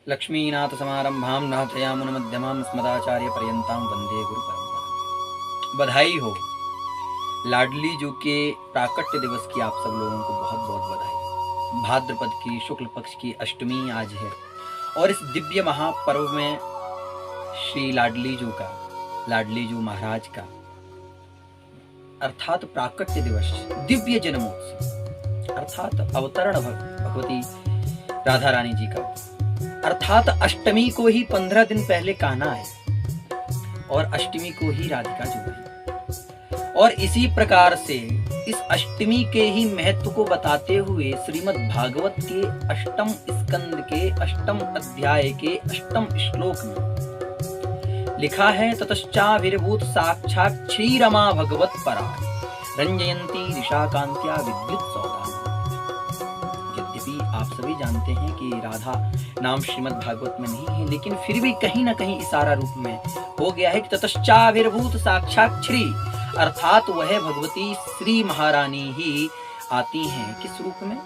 लक्ष्मीनाथ समारंभां नाथयामुनमध्यमां अस्मदाचार्य पर्यन्तां वंदे गुरु परंपरा। बधाई हो लाडली जू के प्राकट्य दिवस की आप सब लोगों को बहुत बहुत बधाई। भाद्रपद की शुक्ल पक्ष की अष्टमी आज है और इस दिव्य महापर्व में श्री लाडली जू महाराज का अर्थात प्राकट्य दिवस, दिव्य जन्मोत्सव अर्थात अवतरण भगवती राधा रानी जी का, अर्थात अष्टमी को ही 15 दिन पहले कान्हा है और अष्टमी को ही राधिका जो है। और इसी प्रकार से इस अष्टमी के ही महत्व को बताते हुए श्रीमद् भागवत के अष्टम स्कंद के अष्टम अध्याय के अष्टम श्लोक में लिखा है, ततश्चाभिर्भूत साक्षात् श्री रमा भगवत परा रंजयंती निशाकांत्या विद्युत सौदान। यद्यपि आप सभी जानते हैं कि राधा नाम श्रीमद् भागवत में नहीं है, लेकिन फिर भी कहीं ना कहीं इशारा रूप में हो गया है कि ततश्चाभिर्भूत साक्षात् श्री, अर्थात वह भगवती श्री महारानी ही आती हैं किस रूप में?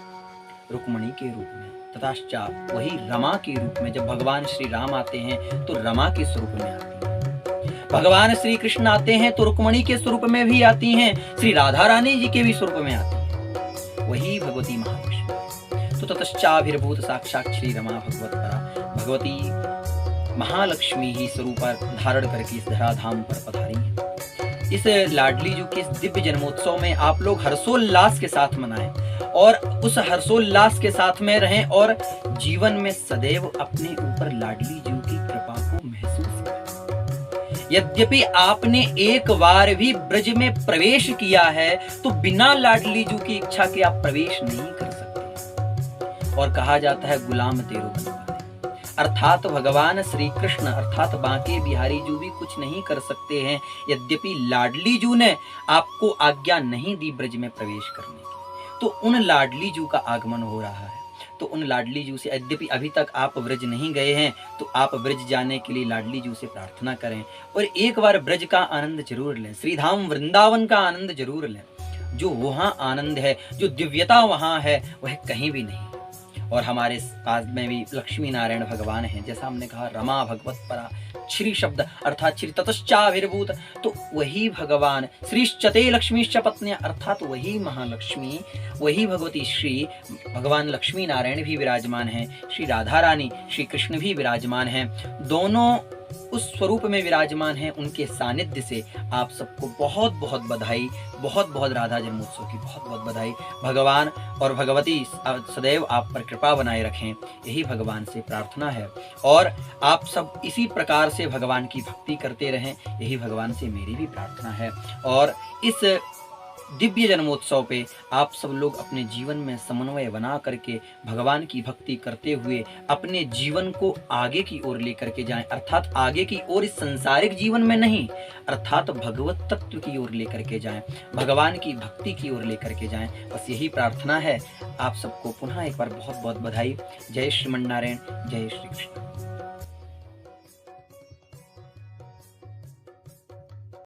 रुक्मणी के रूप में। ततश्चा वही रमा के रूप में। जब भगवान श्री राम आते हैं तो रमा के स्वरूप में आती हैं, भगवान श्री कृष्ण आते हैं तो रुक्मणी के स्वरूप में भी आती हैं, श्री राधा रानी जी के भी स्वरूप में आती हैं, वही भगवती महालक्ष्मी। तो ततश्चाभिर्भूत साक्षात् श्री रमा भगवत परा, भगवती महालक्ष्मी ही स्वरूप धारण करके इस धराधाम पर पधारी है। इस लाडली जू के दिव्य जन्मोत्सव में आप लोग हर्षोल्लास के साथ मनाएं और उस हर्षोल्लास के साथ में रहें और जीवन में सदैव अपने ऊपर लाडली जू की कृपा को महसूस करें। यद्यपि आपने एक बार भी ब्रज में प्रवेश किया है तो बिना लाडली जू की इच्छा के आप प्रवेश नहीं कर सकते। और कहा जाता है गुलाम तेरो बनवा, अर्थात भगवान श्री कृष्ण अर्थात बांके बिहारी जू भी कुछ नहीं कर सकते हैं। यद्यपि लाडली जू ने आपको आज्ञा नहीं दी ब्रज में प्रवेश करने की, तो उन लाडली जू का आगमन हो रहा है। तो उन लाडली जू से, यद्यपि अभी तक आप ब्रज नहीं गए हैं, तो आप ब्रज जाने के लिए लाडली जू से प्रार्थना करें और एक बार ब्रज का आनंद जरूर लें, श्रीधाम वृंदावन का आनंद जरूर लें। जो वहाँ आनंद है, जो दिव्यता वहाँ है, वह कहीं भी नहीं। और हमारे पास में भी लक्ष्मी नारायण भगवान हैं, जैसा हमने कहा रमा भगवत परा, श्री शब्द अर्थात श्री ततश्चाभिर्भूत, तो वही भगवान श्रीश्चते लक्ष्मीश्च पत्न्या, अर्थात वही महालक्ष्मी, वही भगवती श्री भगवान लक्ष्मी नारायण भी विराजमान हैं, श्री राधा रानी श्री कृष्ण भी विराजमान हैं, दोनों उस स्वरूप में विराजमान हैं। उनके सानिध्य से आप सबको बहुत बहुत बधाई, बहुत बहुत राधा जन्मोत्सव की बहुत बहुत बधाई। भगवान और भगवती सदैव आप पर कृपा बनाए रखें, यही भगवान से प्रार्थना है। और आप सब इसी प्रकार से भगवान की भक्ति करते रहें, यही भगवान से मेरी भी प्रार्थना है। और इस दिव्य जन्मोत्सव पे आप सब लोग अपने जीवन में समन्वय बना करके भगवान की भक्ति करते हुए अपने जीवन को आगे की ओर लेकर के जाएं, अर्थात आगे की ओर इस संसारिक जीवन में नहीं, अर्थात भगवत तत्व की ओर लेकर के जाएं, भगवान की भक्ति की ओर लेकर के जाएं। बस यही प्रार्थना है। आप सबको पुनः एक बार बहुत बहुत बधाई। जय श्रीमन्नारायण, जय श्री कृष्ण।